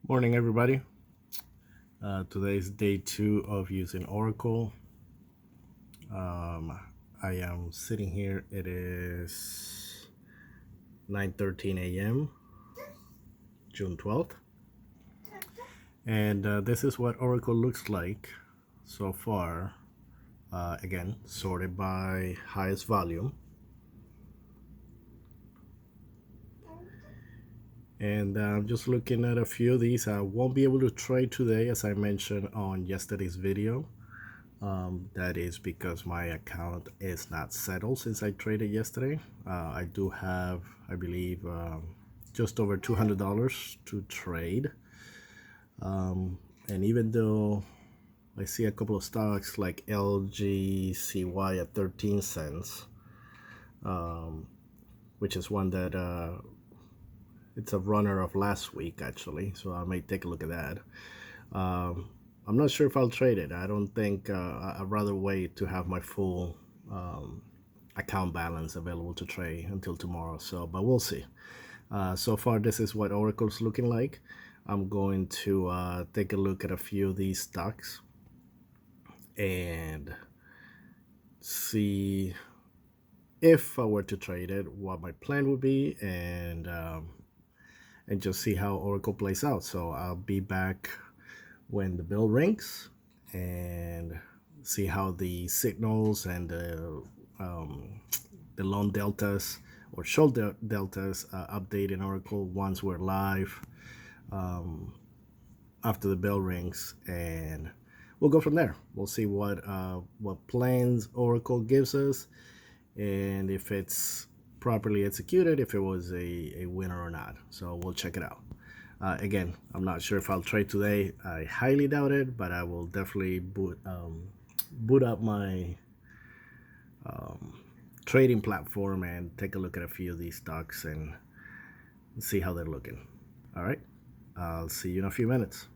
Morning, everybody. Today is day 2 of using Oracle. I am sitting here. It is 9:13 a.m. June 12th, and this is what Oracle looks like so far. Again, sorted by highest volume, and I'm just looking at a few of these. I won't be able to trade today, as I mentioned on yesterday's video. That is because my account is not settled since I traded yesterday. I do have, I believe, just over $200 to trade. And even though I see a couple of stocks like LGCY at 13 cents, which is one that it's a runner of last week actually, so I may take a look at that. I'm not sure if I'll trade it. I don't think I'd rather wait to have my full account balance available to trade until tomorrow. So, but we'll see. So far, this is what Oracle's looking like. I'm going to take a look at a few of these stocks and see if I were to trade it, what my plan would be, and just see how Oracle plays out. So I'll be back when the bell rings and see how the signals and the long deltas or short deltas update in Oracle once we're live after the bell rings, and we'll go from there. We'll see what plans Oracle gives us, and if it's properly executed, if it was a winner or not. So we'll check it out. Again, I'm not sure if I'll trade today. I highly doubt it, but I will definitely boot up my trading platform and take a look at a few of these stocks and see how they're looking. All right, I'll see you in a few minutes.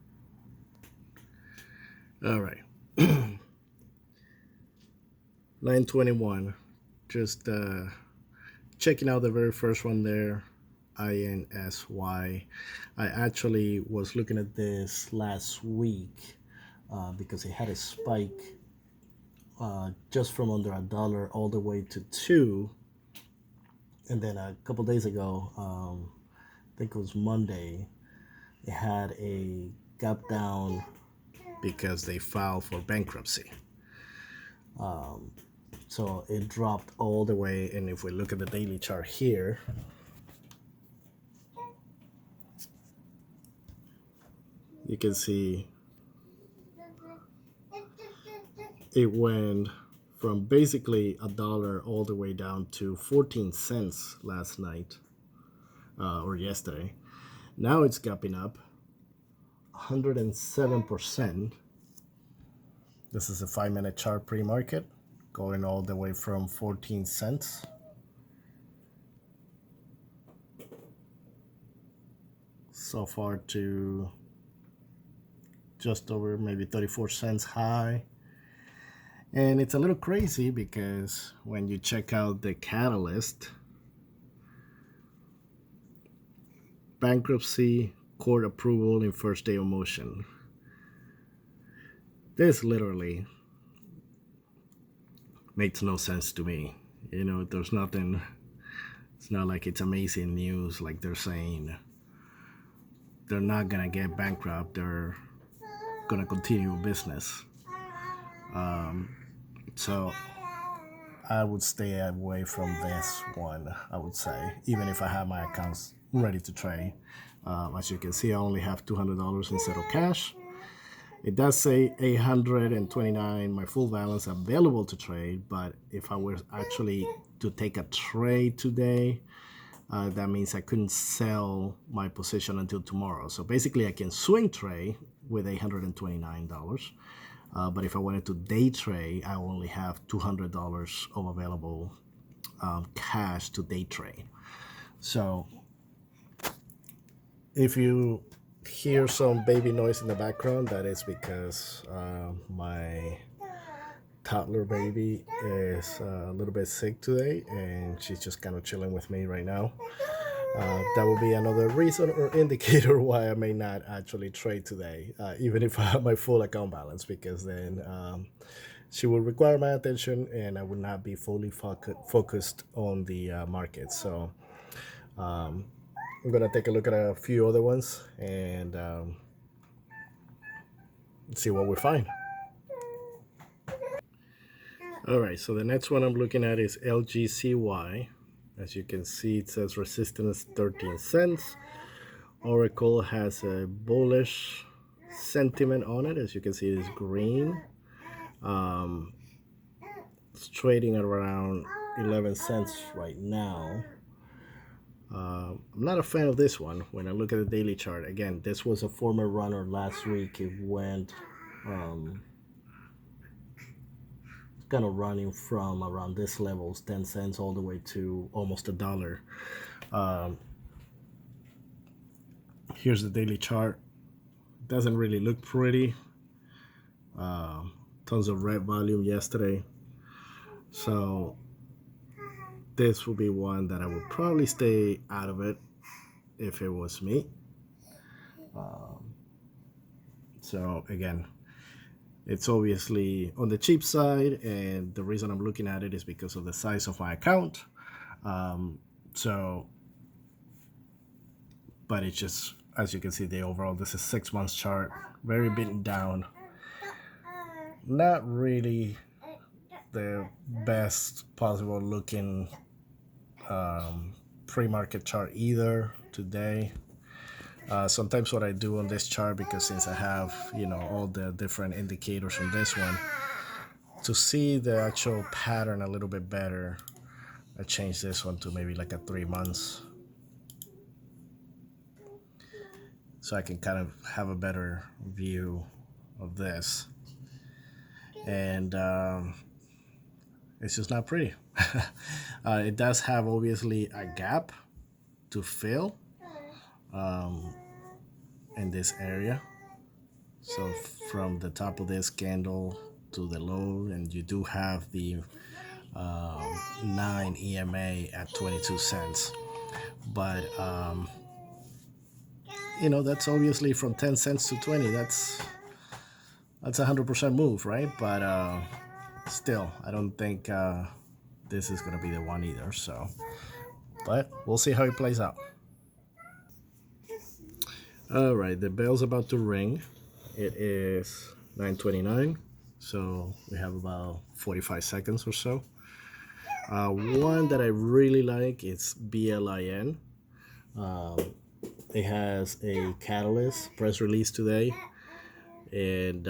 All right, 9:21. Just checking out the very first one there. INSY. I actually was looking at this last week because it had a spike just from under $1 all the way to $2, and then a couple days ago, I think it was Monday, it had a gap down because they filed for bankruptcy. So it dropped all the way, and if we look at the daily chart here, you can see it went from basically $1 all the way down to 14 cents last night or yesterday. Now it's gapping up 107%. This is a 5-minute chart pre-market, going all the way from 14 cents so far to just over maybe 34 cents high. And it's a little crazy because when you check out the catalyst, bankruptcy court approval in first day of motion, this literally makes no sense to me. You know, there's nothing, it's not like it's amazing news like they're saying. They're not gonna get bankrupt, they're gonna continue business. So I would stay away from this one, I would say, even if I have my accounts ready to trade. As you can see, I only have $200 instead of cash. It does say 829, my full balance available to trade, but if I were actually to take a trade today, that means I couldn't sell my position until tomorrow. So basically I can swing trade with $829. But if I wanted to day trade, I only have $200 of available cash to day trade. So if you hear some baby noise in the background, that is because my toddler baby is a little bit sick today, and she's just kind of chilling with me right now. That will be another reason or indicator why I may not actually trade today, even if I have my full account balance, because then she will require my attention and I would not be fully focused on the market. So I'm going to take a look at a few other ones and see what we find. All right, so the next one I'm looking at is LGCY. As you can see, it says resistance 13 cents. Oracle has a bullish sentiment on it. As you can see, it's green. It's trading at around 11 cents right now. I'm not a fan of this one. When I look at the daily chart, again, this was a former runner last week. It went kind of running from around this levels, 10 cents, all the way to almost $1. Here's the daily chart. Doesn't really look pretty. Tons of red volume yesterday. So this will be one that I would probably stay out of it if it was me. So again, it's obviously on the cheap side, and the reason I'm looking at it is because of the size of my account. But it's just, as you can see, the overall, this is 6 months chart, very beaten down. Not really the best possible looking pre-market chart either today. Sometimes what I do on this chart, because since I have, you know, all the different indicators from this one, to see the actual pattern a little bit better, I changed this one to maybe like a 3 months, so I can kind of have a better view of this. And it's just not pretty. It does have obviously a gap to fill in this area. So from the top of this candle to the low, and you do have the 9 EMA at 22 cents. But you know, that's obviously from 10 cents to 20. That's a 100% move, right? But still, I don't think this is gonna be the one either. So, but we'll see how it plays out. All right, the bell's about to ring. It is 9:29, so we have about 45 seconds or so. One that I really like is BLIN. It has a catalyst press release today, and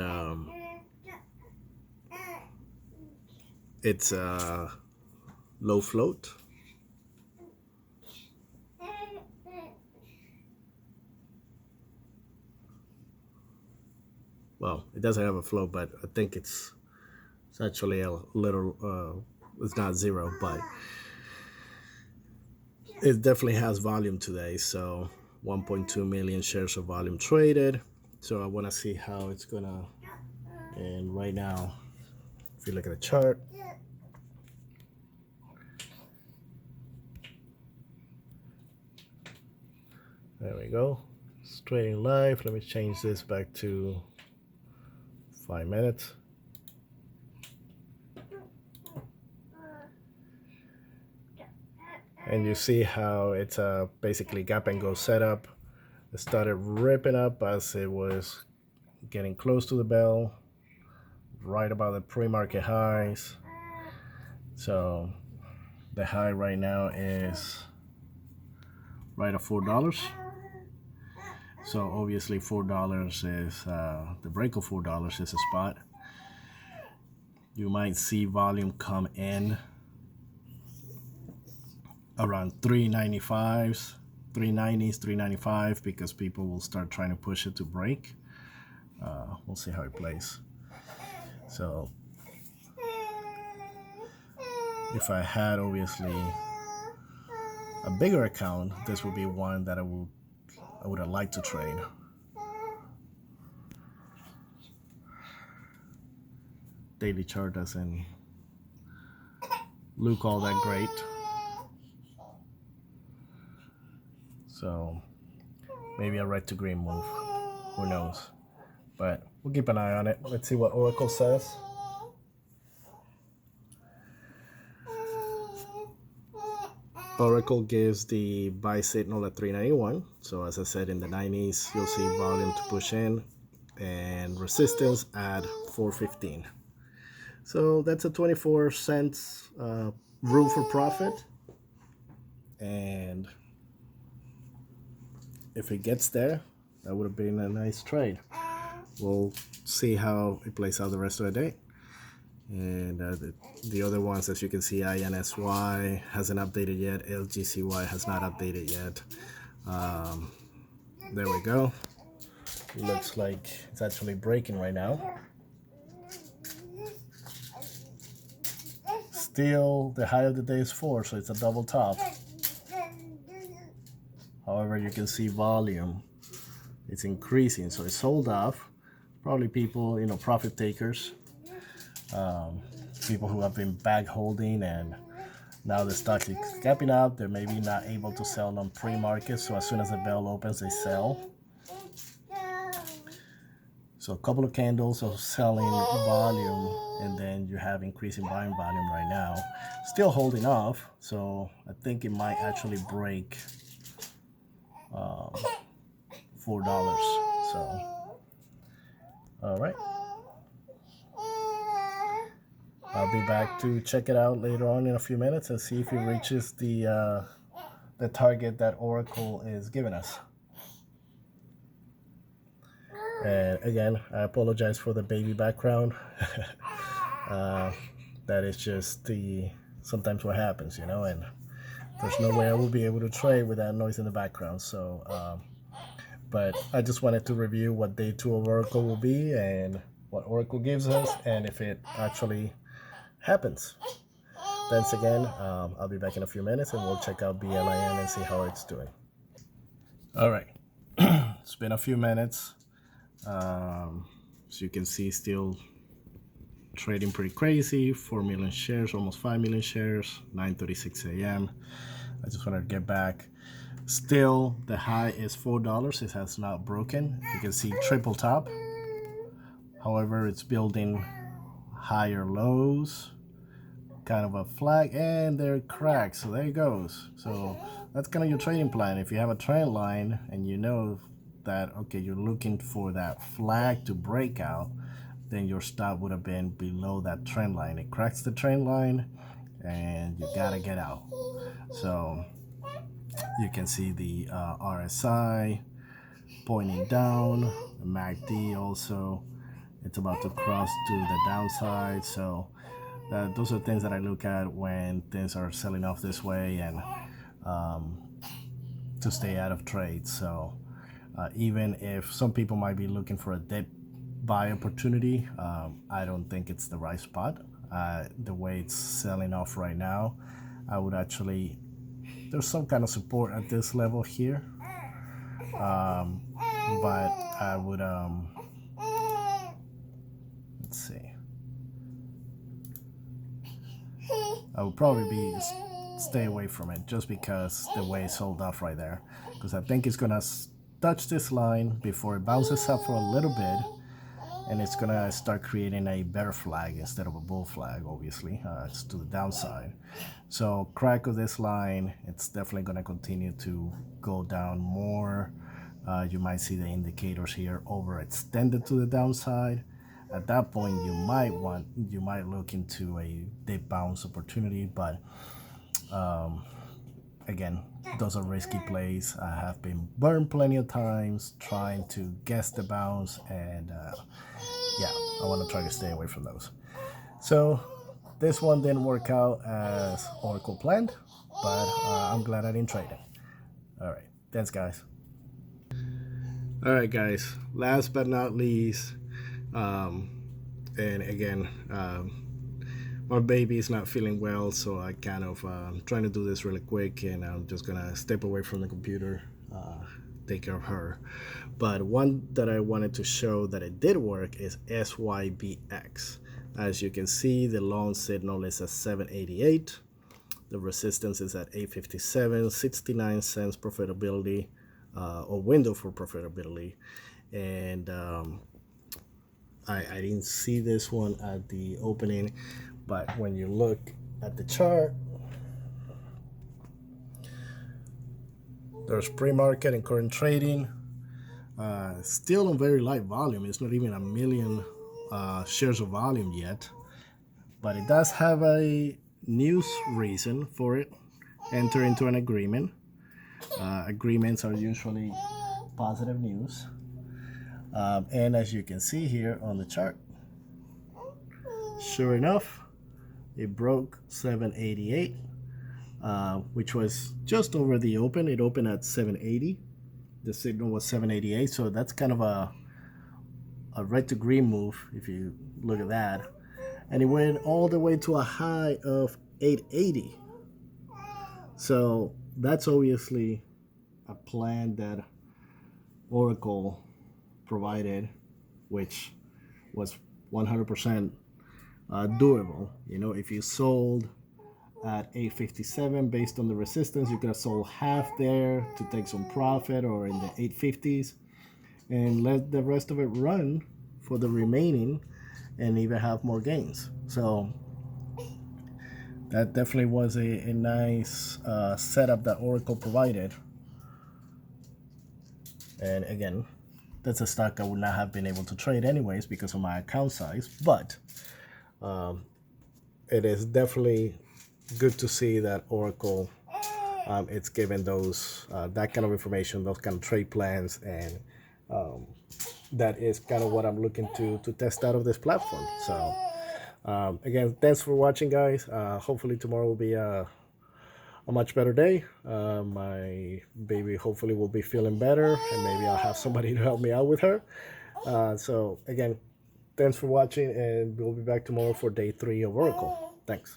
it's a low float. Well, it doesn't have a float, but I think it's actually a little, it's not zero, but it definitely has volume today. So 1.2 million shares of volume traded. So I want to see how it's gonna, and right now, if you look at the chart, there we go. It's trading live. Let me change this back to 5 minutes. And you see how it's a basically gap and go setup. It started ripping up as it was getting close to the bell, right about the pre-market highs. So the high right now is right at $4. So obviously $4 is the break of $4 is a spot. You might see volume come in around 395s, 390s, 395, because people will start trying to push it to break. We'll see how it plays. So if I had obviously a bigger account, this would be one that I would have liked to trade. Daily chart doesn't look all that great. So maybe a red to green move, who knows, but we'll keep an eye on it. Let's see what Oracle says. Oracle gives the buy signal at 391. So as I said, in the 90s, you'll see volume to push in and resistance at 415. So that's a 24 cents room for profit. And if it gets there, that would have been a nice trade. We'll see how it plays out the rest of the day. And the other ones, as you can see, INSY hasn't updated yet. LGCY has not updated yet. There we go. Looks like it's actually breaking right now. Still, the high of the day is 4, so it's a double top. However, you can see volume. It's increasing, so it's sold off. Probably people, profit takers. People who have been bag holding and now the stock is gapping up. They're maybe not able to sell on pre-market, so as soon as the bell opens, they sell. So a couple of candles of selling volume, and then you have increasing buying volume right now. Still holding off, so I think it might actually break $4. So, all right. I'll be back to check it out later on in a few minutes and see if it reaches the target that Oracle is giving us. And again, I apologize for the baby background. That is just sometimes what happens, and there's no way I will be able to trade with that noise in the background. So, but I just wanted to review what day 2 of Oracle will be and what Oracle gives us, and if it actually happens. Thanks again. I'll be back in a few minutes and we'll check out BLNE and see how it's doing. All right. It's been a few minutes. As you can see, still trading pretty crazy. 4 million shares, almost 5 million shares, 9:36 a.m. I just wanted to get back. Still, the high is $4. It has not broken. You can see triple top. However, it's building higher lows, kind of a flag, and they're cracked. So there it goes. So that's kind of your trading plan. If you have a trend line and you know that, okay, you're looking for that flag to break out, then your stop would have been below that trend line. It cracks the trend line and you gotta get out. So you can see the RSI pointing down, the MACD also, it's about to cross to the downside. So those are things that I look at when things are selling off this way, and to stay out of trades. So even if some people might be looking for a dip buy opportunity, I don't think it's the right spot. The way it's selling off right now, I would actually, there's some kind of support at this level here, but I would let's see, I would probably stay away from it just because the way it's sold off right there, because I think it's gonna touch this line before it bounces up for a little bit, and it's gonna start creating a bear flag instead of a bull flag. Obviously, it's to the downside. So crack of this line, it's definitely gonna continue to go down more. You might see the indicators here overextended to the downside. At that point, you might look into a dip bounce opportunity, but again, those are risky plays. I have been burned plenty of times trying to guess the bounce, and yeah, I want to try to stay away from those. So this one didn't work out as Oracle planned, but I'm glad I didn't trade it. All right, thanks guys. All right guys, last but not least, and again, my baby is not feeling well, so I kind of trying to do this really quick, and I'm just gonna step away from the computer, take care of her. But one that I wanted to show that it did work is SYBX. As you can see, the long signal is at 788. The resistance is at 857, 69 cents profitability, or window for profitability. And I didn't see this one at the opening, but when you look at the chart, there's pre-market and current trading. Still on very light volume. It's not even a million shares of volume yet, but it does have a news reason for it. Enter into an agreement. Agreements are usually positive news. And as you can see here on the chart, sure enough, it broke 788, which was just over the open. It opened at 780. The signal was 788, so that's kind of a red to green move if you look at that. And it went all the way to a high of 880. So that's obviously a plan that Oracle provided, which was 100% doable. You know, if you sold at 857 based on the resistance, you could have sold half there to take some profit, or in the 850s, and let the rest of it run for the remaining and even have more gains. So that definitely was a nice setup that Oracle provided. And again, that's a stock I would not have been able to trade anyways because of my account size, but it is definitely good to see that Oracle it's given those that kind of information, those kind of trade plans, and that is kind of what I'm looking to test out of this platform. So again, thanks for watching, guys. Hopefully tomorrow will be a much better day. My baby hopefully will be feeling better, and maybe I'll have somebody to help me out with her. So again, thanks for watching, and we'll be back tomorrow for day 3 of Oracle. Thanks.